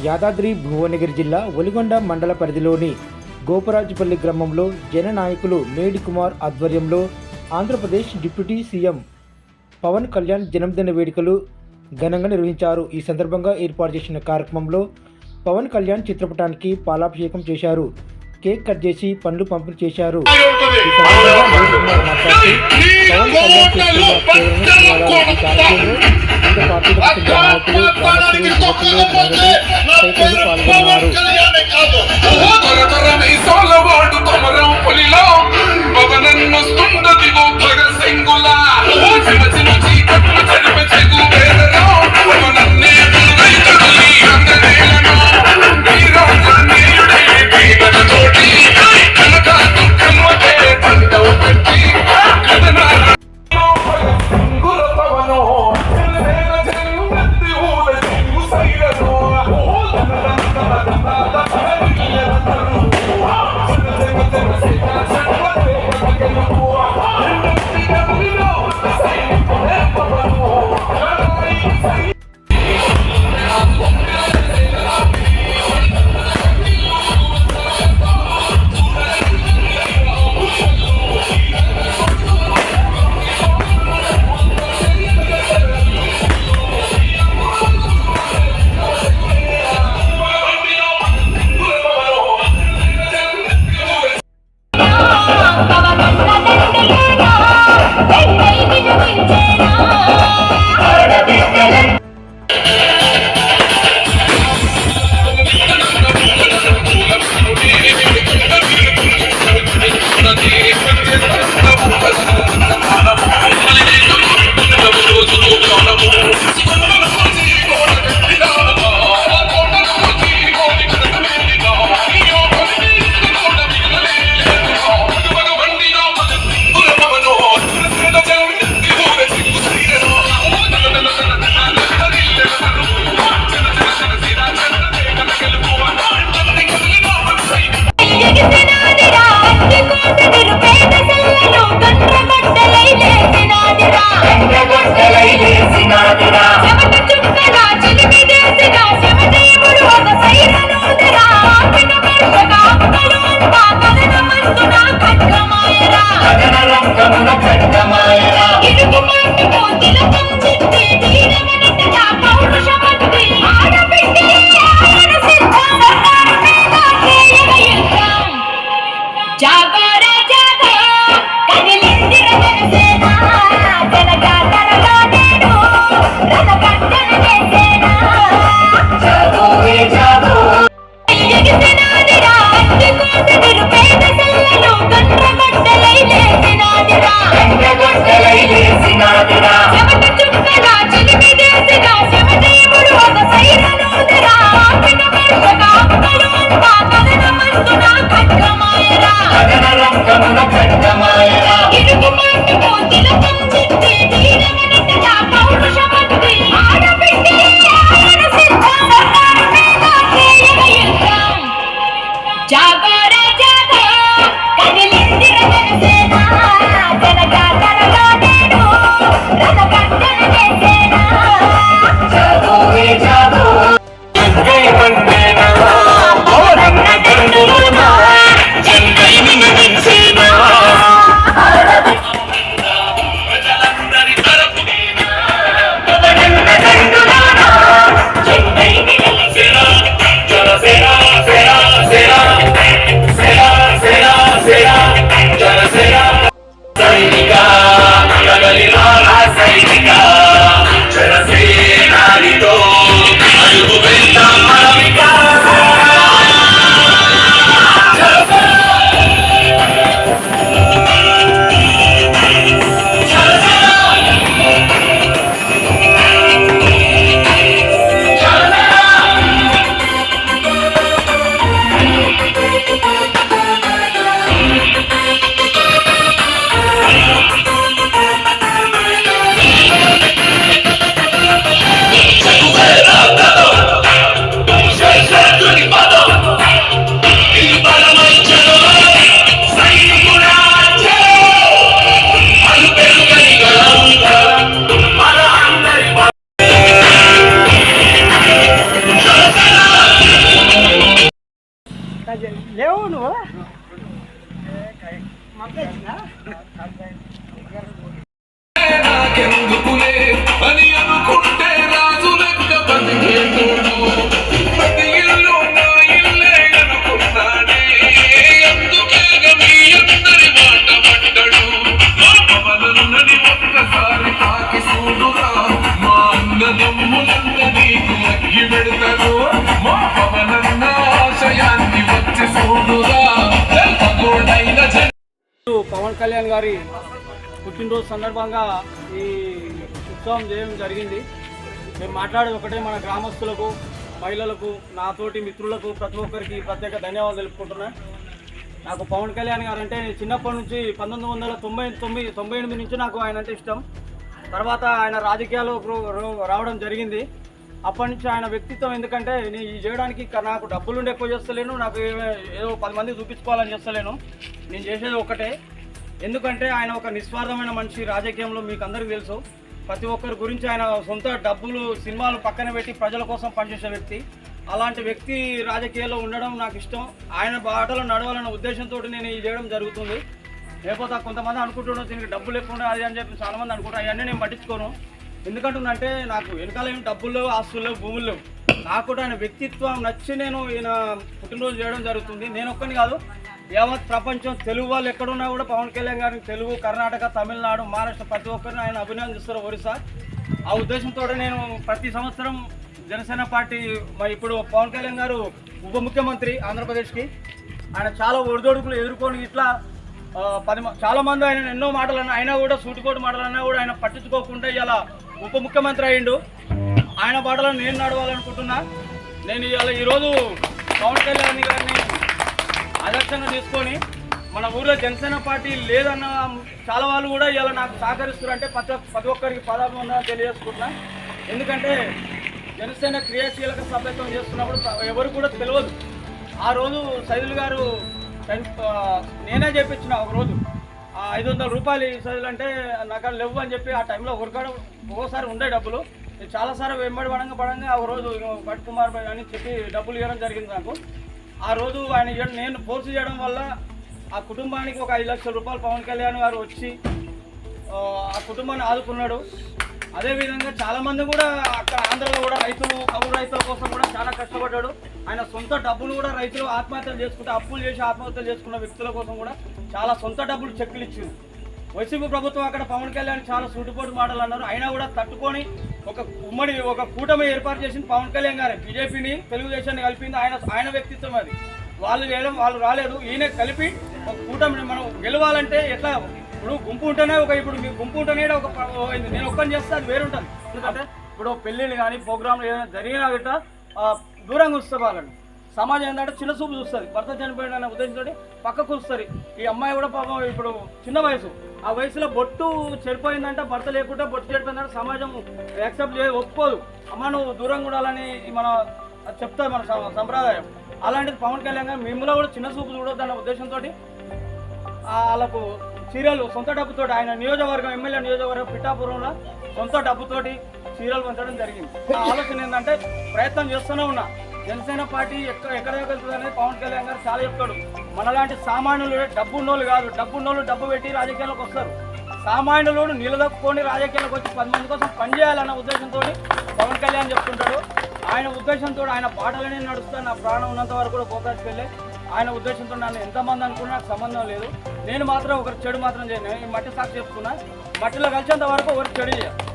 యాదాద్రి భువనగిరి జిల్లా ఒలిగొండ మండల పరిధిలోని గోపరాజుపల్లి గ్రామంలో జననాయకులు మేడి కుమార్ ఆధ్వర్యంలో ఆంధ్రప్రదేశ్ డిప్యూటీ సీఎం పవన్ కళ్యాణ్ జన్మదిన వేడుకలు ఘనంగా నిర్వహించారు. ఈ సందర్భంగా ఏర్పాటు చేసిన కార్యక్రమంలో పవన్ కళ్యాణ్ చిత్రపటానికి పాలాభిషేకం చేశారు. కేక్ కట్ చేసి పండ్లు పంపిణీ చేశారు. ఈ సందర్భంగా మేడి కుమార్ మాట్లాడుతూ పవన్ కళ్యాణ్ పాల్గొన్నారు. నాకెందుకులే అని అనుకుంటే రాజు లెక్క బతికేతోడు ప్రతి ఇల్లు నా ఇల్లే అనుకున్నాడే ఎందుకేగ మీ అందరి మాట పడ్డడు మా పవనన్నని ఒక్కసారి తాకి చూడురా మా అన్నదమ్ములంత నీకు అగ్గి పెడతారు మా పవనన్న ఆశయాన్ని వచ్చి చూడురా తెల్లగోడైన పవన్ కళ్యాణ్ గారి పుట్టినరోజు సందర్భంగా ఈ ఉత్సవం చేయడం జరిగింది. మేము మాట్లాడేది ఒకటే, మన గ్రామస్తులకు, మహిళలకు, నాతోటి మిత్రులకు ప్రతి ఒక్కరికి ప్రత్యేక ధన్యవాదాలు తెలుపుకుంటున్నాను. నాకు పవన్ కళ్యాణ్ గారు అంటే చిన్నప్పటి నుంచి 1998 నుంచి నాకు ఆయన అంటే ఇష్టం. తర్వాత ఆయన రాజకీయాల్లో రావడం జరిగింది. అప్పటి నుంచి ఆయన వ్యక్తిత్వం, ఎందుకంటే నేను ఈ చేయడానికి నాకు డబ్బులుండి ఎక్కువ చేస్తలేను, నాకు ఏదో 10 మంది చూపించుకోవాలని చేస్తలేను. నేను చేసేది ఒకటే, ఎందుకంటే ఆయన ఒక నిస్వార్థమైన మనిషి. రాజకీయంలో మీకు అందరికీ తెలుసు, ప్రతి ఒక్కరి గురించి ఆయన సొంత డబ్బులు, సినిమాలు పక్కన పెట్టి ప్రజల కోసం పనిచేసే వ్యక్తి. అలాంటి వ్యక్తి రాజకీయాల్లో ఉండడం నాకు ఇష్టం. ఆయన బాటలో నడవాలన్న ఉద్దేశంతో నేను ఇది చేయడం జరుగుతుంది. లేకపోతే కొంతమంది అనుకుంటున్నాను దీనికి డబ్బులు ఎక్కువ అది అని చెప్పి చాలామంది అనుకుంటారు. అవన్నీ నేను పట్టించుకోను. ఎందుకంటే నాకు వెనకాల ఏమి డబ్బులు లేవు, ఆస్తులు లేవు, భూములు లేవు. నాకు కూడా ఆయన వ్యక్తిత్వం నచ్చి నేను ఈయన పుట్టినరోజు చేయడం జరుగుతుంది. నేను ఒక్కని కాదు, యావత్ ప్రపంచం తెలుగు వాళ్ళు ఎక్కడున్నా కూడా పవన్ కళ్యాణ్ గారిని తెలుగు, కర్ణాటక, తమిళనాడు, మహారాష్ట్ర ప్రతి ఒక్కరిని ఆయన అభినందిస్తారు, ఒరిస్సా. ఆ ఉద్దేశంతో నేను ప్రతి సంవత్సరం జనసేన పార్టీ ఇప్పుడు పవన్ కళ్యాణ్ గారు ఉప ముఖ్యమంత్రి ఆంధ్రప్రదేశ్కి, ఆయన చాలా ఒడిదొడుకులు ఎదుర్కొని ఇట్లా చాలా మంది ఆయన ఎన్నో మాటలు అయినా కూడా, సూటికోటి మాటలు అన్నా కూడా ఆయన పట్టించుకోకుండా ఇలా ఉప ముఖ్యమంత్రి అయ్యిండు. ఆయన బాటలను నేను నడవాలనుకుంటున్నా. నేను ఈరోజు పవన్ కళ్యాణ్ గారిని ఆదర్శంగా తీసుకొని మన ఊళ్ళో జనసేన పార్టీ లేదన్న చాలా వాళ్ళు కూడా ఇలా నాకు సహకరిస్తున్నారు. అంటే ప్రతి ఒక్కరికి పదాభివందనాలు తెలియజేసుకుంటున్నా. ఎందుకంటే జనసేన క్రియాశీలక సభ్యత్వం చేస్తున్నప్పుడు ఎవరు కూడా తెలియదు. ఆ రోజు సైదులు గారు నేనే చెప్పించిన, ఒకరోజు 500 రూపాయలు సైదులు అంటే నాకు లేవు అని చెప్పి ఆ టైంలో ఒక్కోసారి ఉండే డబ్బులు చాలాసార్లు వెంబడి పడంగా ఒక రోజు భట్ కుమార్ భాయ్ అని చెప్పి డబ్బులు ఇవ్వడం జరిగింది నాకు. ఆ రోజు ఆయన నేను ఫోర్స్ చేయడం వల్ల ఆ కుటుంబానికి ఒక 5 లక్షల రూపాయలు పవన్ కళ్యాణ్ గారు వచ్చి ఆ కుటుంబాన్ని ఆదుకున్నాడు. అదేవిధంగా చాలామంది కూడా అక్కడ ఆంధ్రలో కూడా రైతులు, కౌలు రైతుల కోసం కూడా చాలా కష్టపడ్డాడు. ఆయన సొంత డబ్బులు కూడా రైతులు ఆత్మహత్యలు చేసుకుంటే, అప్పులు చేసి ఆత్మహత్యలు చేసుకున్న వ్యక్తుల కోసం కూడా చాలా సొంత డబ్బులు చెక్కులు ఇచ్చింది. వైసీపీ ప్రభుత్వం అక్కడ పవన్ కళ్యాణ్ చాలా సూటిపోటు మాటలు అన్నారు. అయినా కూడా తట్టుకొని ఒక కూటమి ఏర్పాటు చేసింది పవన్ కళ్యాణ్ గారే. బీజేపీని, తెలుగుదేశాన్ని కలిపింది ఆయన వ్యక్తిత్వం. అది వాళ్ళు రాలేదు, ఈయన కలిపి ఒక కూటమిని మనం గెలవాలంటే ఎట్లా, ఇప్పుడు గుంపు ఉంటేనే ఇప్పుడు మీ గుంపు ఉంటేనే నేను ఒక్కని చేస్తే అది వేరు ఉంటుంది. ఎందుకంటే ఇప్పుడు పెళ్ళిళ్ళు కానీ, ప్రోగ్రాంలు ఏదైనా జరిగినా గిట్ట దూరంగా వస్తే వాళ్ళని సమాజం ఏంటంటే చిన్న చూపు చూస్తుంది. భర్త చనిపోయిన అనే ఉద్దేశంతో పక్కకు వస్తుంది. ఈ అమ్మాయి కూడా పాపం ఇప్పుడు చిన్న వయసు, ఆ వయసులో బొట్టు చెడిపోయిందంటే, భర్త లేకుంటే బొట్టు చెడిపోయిందంటే సమాజం యాక్సెప్ట్ ఒప్పుకోదు. అమ్మ నువ్వు దూరంగా ఉండాలని మన చెప్తుంది మన సంప్రదాయం. అలాంటిది పవన్ కళ్యాణ్ గారు మిమ్మల్ని కూడా చిన్న చూపు చూడొద్దన్న ఉద్దేశంతో వాళ్ళకు చీరలు సొంత డబ్బుతోటి, ఆయన నియోజకవర్గం, ఎమ్మెల్యే నియోజకవర్గం పిఠాపురంలో సొంత డబ్బుతోటి చీరలు పంచడం జరిగింది. ఆలోచన ఏంటంటే ప్రయత్నం చేస్తూనే ఉన్నా. జనసేన పార్టీ ఎక్కడ వెళ్తుంది అనేది పవన్ కళ్యాణ్ గారు చాలా చెప్తాడు. మనలాంటి సామాన్యులు, డబ్బున్నోళ్ళు కాదు, డబ్బున్నోళ్ళు డబ్బు పెట్టి రాజకీయాల్లోకి వస్తారు. సామాన్యులు నిలదొక్కుని రాజకీయాలకు వచ్చి 10 మంది కోసం పనిచేయాలన్న ఉద్దేశంతో పవన్ కళ్యాణ్ చెప్తుంటాడు. ఆయన ఉద్దేశంతో ఆయన పాటలనే నడుస్తాను, నా ప్రాణం ఉన్నంత వరకు కూడా గోకాశకి వెళ్ళే ఆయన ఉద్దేశంతో నన్ను ఎంతమంది అనుకున్నా నాకు సంబంధం లేదు. నేను మాత్రం ఒకరికి చెడు మాత్రం చేయను. ఈ మట్టి సాక్షి చెప్తున్నా, మట్టిలో కలిసేంత వరకు ఒకరికి చెడు చేయాలి.